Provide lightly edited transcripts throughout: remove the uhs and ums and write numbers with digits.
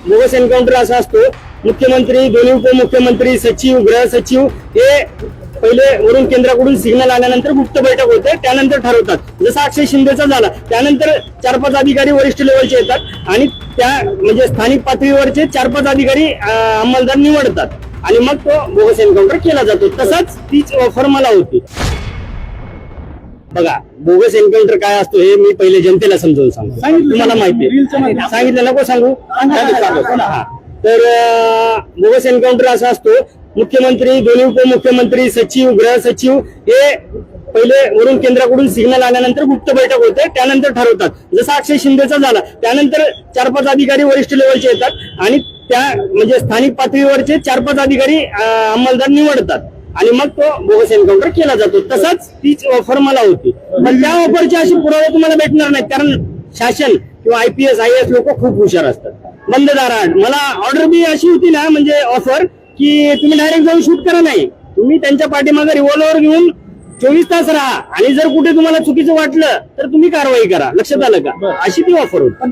Bogus encounter असा असतो, मुख्यमंत्री, दोन्ही उपमुख्यमंत्री, सचिव, गृह सचिव हे पहिले वरून केंद्राकडून सिग्नल आल्यानंतर गुप्त बैठक होते, त्यानंतर ठरवतात. जसा अक्षय शिंदेचा झाला त्यानंतर 4-5 अधिकारी वरिष्ठ लेवलचे येतात आणि त्या म्हणजे स्थानिक पातळीवरचे 4-5 अधिकारी अंमलदार निवडतात आणि मग तो बोगस एन्काउंटर केला जातो. तसाच तीच ऑफर मला होती. बघा, बोगस एन्काउंटर काय असतो हे मी पहिले जनतेला समजावून सांगतो. तुम्हाला माहिती आहे, सांगितलं नको सांगू. तर बोगस एन्काउंटर असा असतो, मुख्यमंत्री, दोन्ही उपमुख्यमंत्री, सचिव, गृह सचिव हे पहिले वरून केंद्राकडून सिग्नल आल्यानंतर गुप्त बैठक होते, त्यानंतर ठरवतात. जसा अक्षय शिंदेचा झाला त्यानंतर 4-5 अधिकारी वरिष्ठ लेवलचे येतात आणि त्या म्हणजे स्थानिक पातळीवरचे 4-5 अधिकारी अंमलदार निवडतात आणि मग तो बोगस एन्काउंटर केला जातो. तसाच तीच ऑफर मला होती. पण त्या ऑफरचे असे पुरावे तुम्हाला भेटणार नाहीत, कारण शासन किंवा IPS IAS लोक खूप हुशार असतात. बंद दाराआड मला ऑर्डर बी अशी होती ना, म्हणजे ऑफर की तुम्ही डायरेक्ट जाऊन शूट करा नाही, तुम्ही त्यांच्या पाठीमागे रिव्हॉल्वर घेऊन 24 तास राहा आणि जर कुठे तुम्हाला चुकीचं वाटलं तर तुम्ही कारवाई करा. लक्षात आलं का? अशी ती ऑफर होती.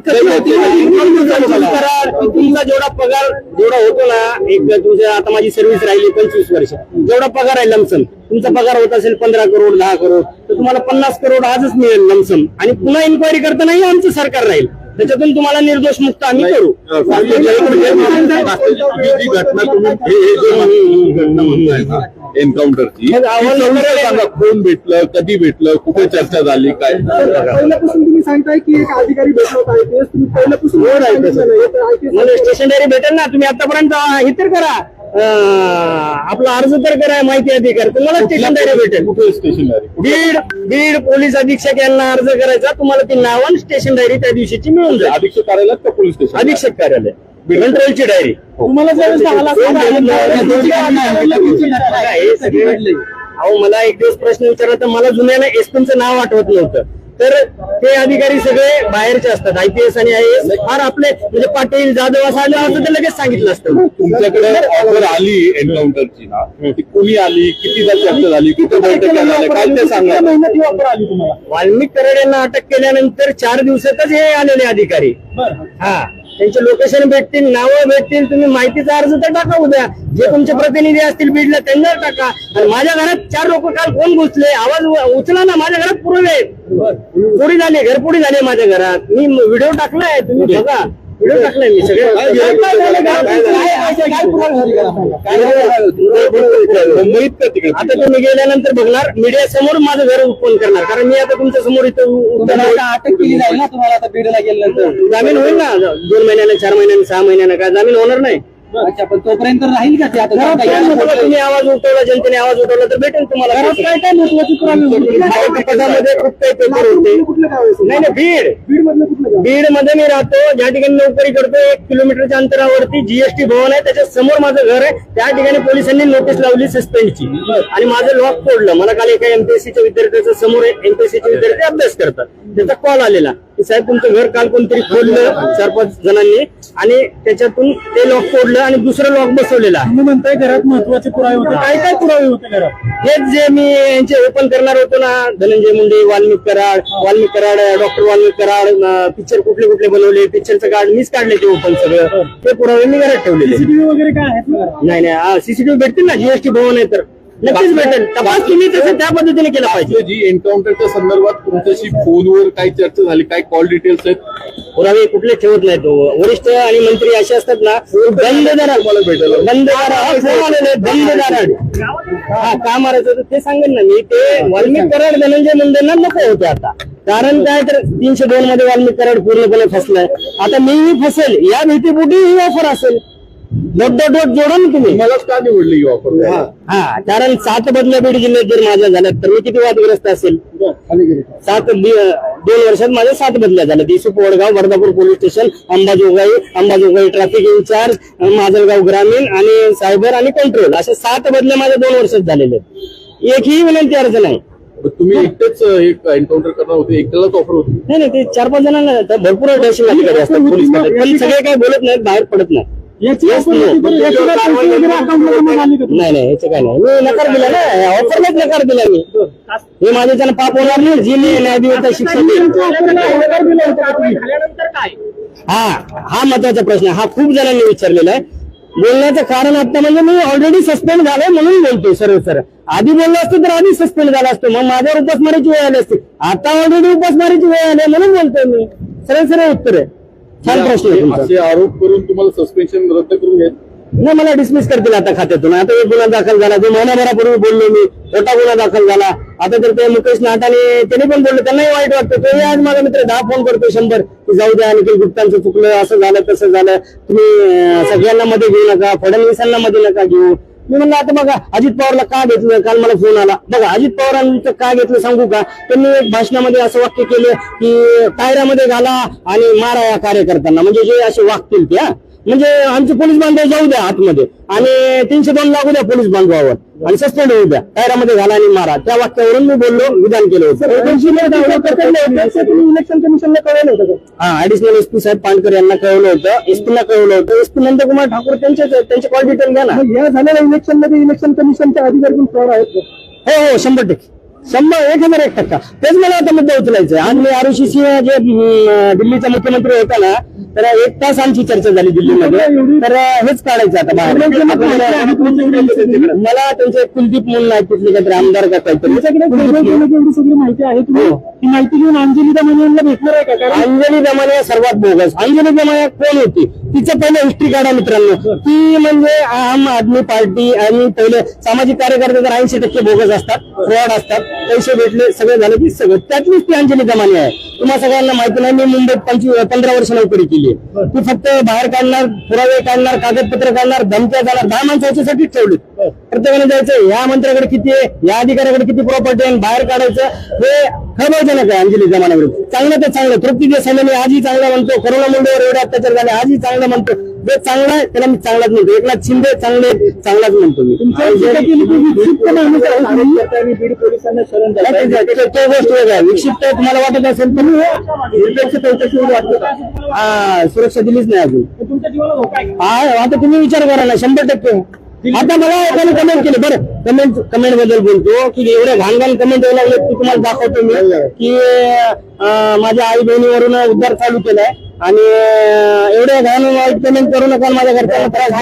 तुमचा जेवढा पगार जेवढा होतो ना, एक तुमच्या आता माझी सर्व्हिस राहिली 25 वर्ष, जेवढा पगार आहे लमसम, तुमचा पगार होत असेल 15 करोड 10 करोड तर तुम्हाला 50 करोड आजच मिळेल लमसम आणि पुन्हा इन्क्वायरी करतानाही आमचं सरकार राहील, त्याच्यातून तुम्हाला निर्दोष मुक्त आम्ही करू. एन्काउंटरची कोण भेटलं, कधी भेटलं, कुठे चर्चा झाली, काय पहिल्यापासून तुम्ही सांगताय की एक अधिकारी भेटला होता IPS, तुम्ही पहिल्यापासून मला स्टेशन डायरी भेटेल ना, तुम्ही आतापर्यंत हे तर करा, आपला अर्ज तर करा माहिती अधिकार, तुम्हाला स्टेशन डायरी भेटेल. कुठे स्टेशन डायरी? बीड पोलीस अधीक्षक यांना अर्ज करायचा, तुम्हाला ती नावान स्टेशन डायरी त्या दिवशीची मिळून जाईल. अधीक्षक कार्यालयात का पोलीस स्टेशन? अधीक्षक कार्यालय कंट्रोलची डायरी. तुम्हाला अहो, मला एक दिवस प्रश्न विचारला तर मला जुन्याला एसपीचं नाव आठवत नव्हतं, तर ते अधिकारी सगळे बाहेरचे असतात. IPS आणि IAS फार आपले म्हणजे पाटील जाधव असं आलं असं ते लगेच सांगितलं असतं. तुमच्याकडे ऑफर आली एन्काउंटरची ना, ती कोणी आली, कितीदा चर्चा झाली, कुठे बैठक झाल्या, काय ते सांगा. ऑफर आली तुम्हाला? वाल्मिक कराड यांना अटक केल्यानंतर 4 दिवसातच हे आलेले अधिकारी. हा, त्यांचे लोकेशन भेटतील, नावं भेटतील, तुम्ही माहितीचा अर्ज तर टाका उद्या, जे तुमचे प्रतिनिधी असतील बीडला त्यांना टाका. आणि माझ्या घरात 4 लोक काल कोण घुसले, आवाज उचला ना, माझ्या घरात पुरवे चोरी झाली, घरपोडी झाली माझ्या घरात. मी व्हिडिओ टाकलाय, तुम्ही बघा, व्हिडिओ टाकलाय मी सगळे. आता तुम्ही गेल्यानंतर बघणार, मीडिया समोर माझं घर ओपन करणार, कारण मी आता तुमच्या समोर इथं अटक केली जाईल ना तुम्हाला आता बीडला गेल्यानंतर? जामीन होईल ना, 2 महिन्याने 4 महिन्याने 6 महिन्याने, काय जामीन होणार नाही. अच्छा, पण तोपर्यंत राहील का ते? आता तुम्ही आवाज उठवला, जनतेने आवाज उठवला तर भेटेल तुम्हाला. काय काय महत्वाची पदामध्ये खूप काही पेपर होते. नाही, बीड मध्ये मी राहतो, ज्या ठिकाणी नोकरी करतो, 1 किलोमीटरच्या अंतरावरती GST भवन आहे, त्याच्या समोर माझं घर आहे. त्या ठिकाणी पोलिसांनी नोटीस लावली सस्पेंडची आणि माझं लॉक तोडलं. मला काल एका MPSCच्या विद्यार्थ्याच्या समोर MPSCचे विद्यार्थी अभ्यास करतात, त्याचा कॉल आलेला की साहेब तुमचं घर काल कोणतरी खोललं 4-5 जणांनी आणि त्याच्यातून ते लॉक तोडलं आणि दुसरं लॉक बसवलेलं आहे. तुम्ही म्हणताय घरात महत्वाचे पुरावे होते, काय काय पुरावे होते घरात? हेच जे मी यांचे ओपन करणार होतो ना, धनंजय मुंडे, वाल्मिक कराड, डॉक्टर वाल्मिक कराड, पिक्चर कुठले कुठले बनवले, पिक्चरचं कार्ड मीच काढले ते ओपन, सगळं ते पुरावे मी घरात ठेवलेले. CCTV वगैरे काय आहेत? नाही, CCTV भेटतील ना, GST भवन आहे तर नक्कीच भेटेल. तपास तुम्ही तसं त्या पद्धतीने केला पाहिजे. जी एन्काउंटरच्या संदर्भात तुमच्याशी फोनवर काही चर्चा झाली, काय कॉल डिटेल्स आहेत? पुरावे कुठले ठेवत नाहीत. वरिष्ठ आणि मंत्री असे असतात ना, बंद दारात हा का मारायचं तर ते सांगेन ना मी. ते वाल्मिक कराड धनंजय मुंडेंना नको होते आता, कारण काय तर 302 मध्ये वाल्मिक कराड पूर्णपणे फसलाय. आता मीही फसेल या भीतीपोटी ही ऑफर असेल. डोट जोडा ना तुम्ही. मलाच का निवडली ही ऑफर? हा, कारण 7 बदल्या बीड जिल्ह्यात जर माझ्या झाल्यात तर मी किती वादग्रस्त असेल. 2 वर्षात माझ्या 7 बदल्या झाल्या. दिसूप, वडगाव, वर्धापूर police station, Ambajogai traffic in charge, Majalgaon ग्रामीण आणि सायबर आणि कंट्रोल, अशा 7 बदल्या माझ्या 2 वर्षात झालेले आहेत. एकही विनंती अर्ज नाही. तुम्ही एकटेच एक एन्काउंटर करणार होते, एकट्यालाच ऑफर होती? नाही, ते 4-5 जणांना भरपूर तहसील अधिकारी असतात पोलीस खात्यात, पण सगळे काही बोलत नाहीत, बाहेर पडत नाही. नाही, याचं काय नाही, मी नकार दिला ना, ऑफरलाच नकार दिला मी. हे माझ्याच्यानं पाप होणार नाही, जी मी न्यायदिवसा शिक्षा देईल. हा महत्वाचा प्रश्न हा खूप जणांनी विचारलेला आहे. बोलण्याचं कारण आता म्हणजे मी ऑलरेडी सस्पेंड झालोय म्हणून बोलतोय सरळ. आधी बोललो असतो तर आधी सस्पेंड झाला असतो, मग माझ्यावर उपासमारीची वेळ आली असते. आता ऑलरेडी उपासमारीची वेळ आली म्हणून बोलतोय मी. सरळ उत्तर आहे. छान प्रश्न आहे तुमचा. असे आरोप करून तुम्हाला सस्पेन्शन रद्द करून घेत नाही, मला डिसमिस करतील आता खात्यातून. आता एक गुन्हा दाखल झाला, जो महिनाभरापूर्वी बोललो मी, मोठा गुन्हा दाखल झाला. आता तर ते मुकेश नाटाने त्यांनी पण बोलले, त्यांनाही वाईट वाटतं. तोही आज माझा मित्र 10 फोन करतो 100 की जाऊ द्या, निखिल गुप्तांचं चुकलं, असं झालं तसं झालं, तुम्ही सगळ्यांना मध्ये घेऊ नका, फडणवीसांना मध्ये नका घेऊ. मी म्हणलं आता बघा अजित पवारला का घेतलं, काल मला फोन आला. बघा अजित पवारांचं का घेतलं सांगू का. त्यांनी एक भाषणामध्ये असं वाक्य केलं की टायरामध्ये घाला आणि मारा या कार्यकर्त्यांना, म्हणजे जे असे वागतील त्या, म्हणजे आमचे पोलीस बांधव जाऊ द्या आतमध्ये आणि 302 लागू द्या पोलीस बांधवावर आणि सस्पेंड होऊ द्या, टायरामध्ये घाला आणि मारा. त्या वाक्यावरून मी बोललो, विधान केलं होतं. इलेक्शन कमिशनला कळवलं होतं का? हा, ऍडिशनल एसपी साहेब पानकर यांना कळवलं होतं, एसपीला कळवलं होतं. एसपी नंदकुमार ठाकूर त्यांचे कॉल डिटेल घ्या ना. मग या झालेल्या इलेक्शन मध्ये इलेक्शन कमिशनच्या अधिकारी पण फ्रॉड आहेत का? हो 100%, 1001% तेच मला आता मुद्दा उचलायचा आहे. आज मी आरुषी सिंह जे दिल्लीचा मुख्यमंत्री होता ना, तर 1 तास आमची चर्चा झाली दिल्लीमध्ये. तर हेच काढायचं आता बाहेर. मला त्यांचे कुलदीप म्हणून आहे, तिथले काहीतरी आमदार का काहीतरी. एवढी सगळी माहिती आहे तुम्ही ती माहिती घेऊन अंजली दमाने यांना भेटणार आहे का? कारण अंजली दमाने सर्वात बोगस. अंजली दमाने कोण होती, तिचं पहिलं हिस्ट्री काढा मित्रांनो. ती म्हणजे आम आदमी पार्टी आणि पहिले सामाजिक कार्यकर्ते तर 80% बोगस असतात, फ्रॉड असतात, पैसे भेटले सगळे झाले की सगळं. त्यातलीच ती अंजली दमाने आहे. तुम्हाला सगळ्यांना माहिती नाही, मी मुंबईत 15 वर्ष नोकरी केली आहे. ती फक्त बाहेर काढणार, पुरावे काढणार, कागदपत्र काढणार, धमक्या जाणार, 10 माणसं याच्यासाठीच ठेवली. प्रत्येकाने जायचं या मंत्र्याकडे किती आहे, या अधिकाऱ्याकडे किती प्रॉपर्टी आहे, बाहेर काढायचं. हे खबरजनक आहे अंजली दमानाविरुद्ध. चांगलं तर चांगलं, तृप्ती देसाईने आजही चांगला म्हणतो, करुणा मुंडेवर एवढे अत्याचार झाले आजही चांगलं म्हणतो. जे चांगलं आहे त्याला मी चांगलाच म्हणतो. एकनाथ शिंदे चांगलाच म्हणतो मी. बीड पोलिसांना शरण तो गोष्ट वेगळा. विक्षिप्त तुम्हाला वाटत असेल तर निरपेक्ष चौकशी वाटतं का? सुरक्षा दिलीच नाही अजून. तुमच्या जीवाला धोका आहे. हा, आता तुम्ही विचार करा ना, 100%. आता मला एकाने कमेंट केली, बरं कमेंट बद्दल बोलतो की एवढे घाण कमेंट यायला लागले की तुम्हाला दाखवतो मी की माझ्या आई बहिणीवरून उद्धार चालू केलाय आणि एवढे घाण वाईट कमेंट करू नका, माझ्या घरच्यांना त्रास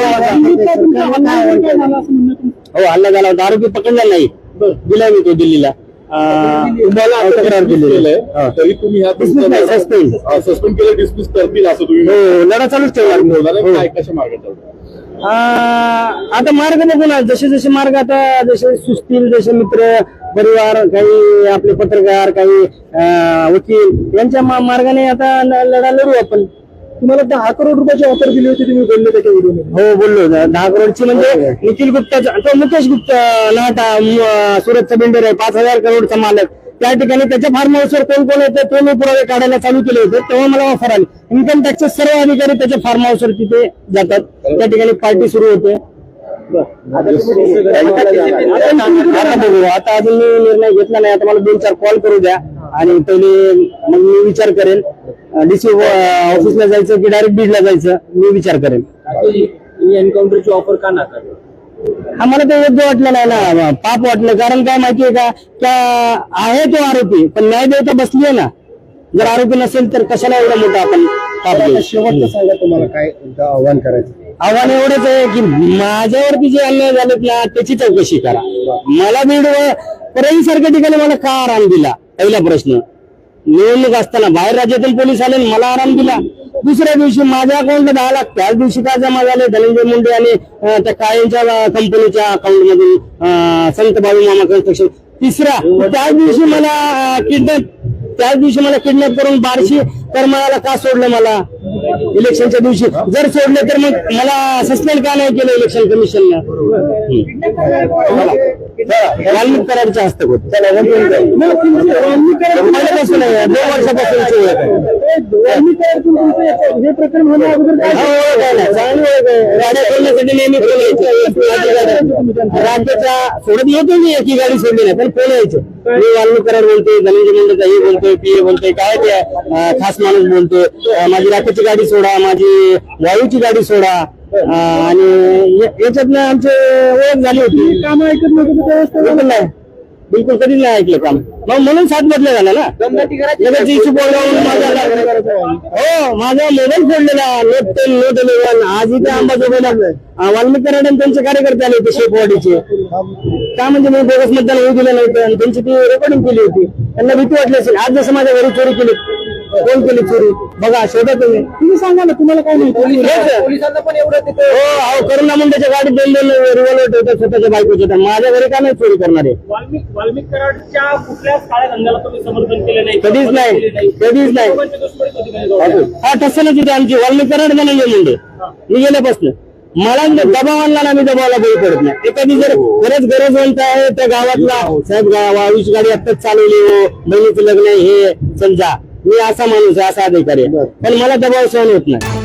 हो, हल्ला झाला होता. आरोपी पकडला नाही, दिलाय मी तो दिल्लीला. तक्रार केलेली आहे. तरी तुम्ही सस्पेंड केलं, डिसमिस करतील असं तुम्ही हो, लढा चालूच ठेवला. काय कशा मार्गात आता मार्ग बघू ना, जसे मार्ग आता जसे सुचतील, जसे मित्र परिवार, काही आपले पत्रकार, काही वकील यांच्या मार्गाने आता लढा लढू आपण. तुम्हाला 10 करोड रुपयाची ऑफर दिली होती, तुम्ही बोलले त्याच्या व्हिडिओमध्ये. हो बोललो, 10 करोडची. म्हणजे निखिल गुप्ताचा, तो मुकेश गुप्ता नाटा सुरतचा बिल्डर आहे, 5000 करोडचा मालक. त्या ठिकाणी त्याच्या फार्म हाऊसवर कोण येतं तो मी पुरावे काढायला चालू केले होते, तेव्हा मला ऑफर आली. इन्कम टॅक्सचे सर्व अधिकारी त्याच्या फार्म हाऊसवर तिथे जातात, त्या ठिकाणी पार्टी सुरू होते. आता बघू, आता अजून मी निर्णय घेतला नाही. आता मला 2-4 कॉल करू द्या आणि पहिले मग मी विचार करेन डीसी ऑफिसला जायचं की डायरेक्ट बीडला जायचं, मी विचार करेन. एन्काउंटरची ऑफर का नाकारली? आम्हाला ते योग्य वाटलं नाही ना, पाप वाटलं. कारण काय माहितीये का, आहे तो आरोपी पण न्याय देवता बसली आहे ना. जर आरोपी नसेल तर कशाला एवढा मोठा आपण पाप घेऊ. शेवटचं सांगा, तुम्हाला काय आव्हान करायचं? आव्हान एवढंच आहे की माझ्यावरती जे अन्याय झालेत ना त्याची चौकशी करा. मला बीड परळी सारख्या ठिकाणी मला का आराम दिला, पहिला प्रश्न. निवडणूक असताना बाहेर राज्यातून पोलीस आले, मला आराम दिला. दुसऱ्या दिवशी माझ्या अकाउंटला 10 लाख त्याच दिवशी का जमा झाले, धनंजय मुंडे आणि त्या काळेंच्या कंपनीच्या अकाउंट मधून, संत बाबू मामा कन्स्ट्रक्शन. तिसरा, त्याच दिवशी मला किडनॅप करून 1200 करमाळ्याला का सोडलं मला इलेक्शनच्या दिवशी? जर सोडले तर मग मला सस्पेंड का नाही केलं इलेक्शन कमिशननं? वाल्मिक कराडचे हस्तक होते. 2 वर्षापासून हे प्रकरण होण्या अगोदर गाड्या सोडण्यासाठी नेहमी फोन यायचे. राज्याच्या सोडत येतो मी, एकी गाडी सोडली नाही पण फोन यायचे. मी वाल्मिक कराड बोलतोय, धनंजय मुंडेचा हे बोलतोय, पीए बोलतोय, काय ते खास माणूस बोलतोय, माझी राखेची गाडी सोडा, माझी वायूची गाडी सोडा. आणि याच्यातनं आमची ओळख झाली होती. काम ऐकत नव्हतं त्यावेळेस नाही. बिलकुल कधीच नाही ऐकलं काम. मग म्हणून 7 बदल्या झाला ना. लगेच इशू बोलवून हो माझा मोबाईल फोडलेला नोट 10 नोट 11. आज इथे अंबाजोगाईला वाल्मिकी कराड आणि त्यांचे कार्यकर्ते आले होते शेपवाडीचे. का म्हणजे मी बोगस मतदान होऊ दिलं नव्हतं आणि त्यांची ती रेकॉर्डिंग केली होती. त्यांना भीती वाटली असेल. आज जसं माझ्या घरी चोरी केली, कोण केली चोरी बघा, शोधा तुम्ही सांगा ना, तुम्हाला काय माहिती? पोलिसांना पण एवढं तिथं हो करुणा मुंडेच्या गाडीत 2 रिव्हॉल्वर ठेवतात स्वतःच्या बायकोच्या. तर माझ्या घरी का नाही चोरी करणार आहे? वाल्मिक कराडच्या कुठल्याच काळ्या धंद्याला तुम्ही समर्थन केलं नाही? कधीच नाही, कधीच नाही. हा ठसलच होती आमची. वाल्मिकी कराड नाही मुंडे मी गेल्यापासून. मला दबाव आणला ना, मी दबावाला बळी पडत नाही. एखादी जर खरंच गरजवंत आहे त्या गावातला साहेब आयुष गाडी आत्ताच चालवली हो, बहिणीचं लग्न आहे हे समजा, मी असा माणूस आहे, असा अधिकारी आहे, पण मला दबाव सहन होत नाही.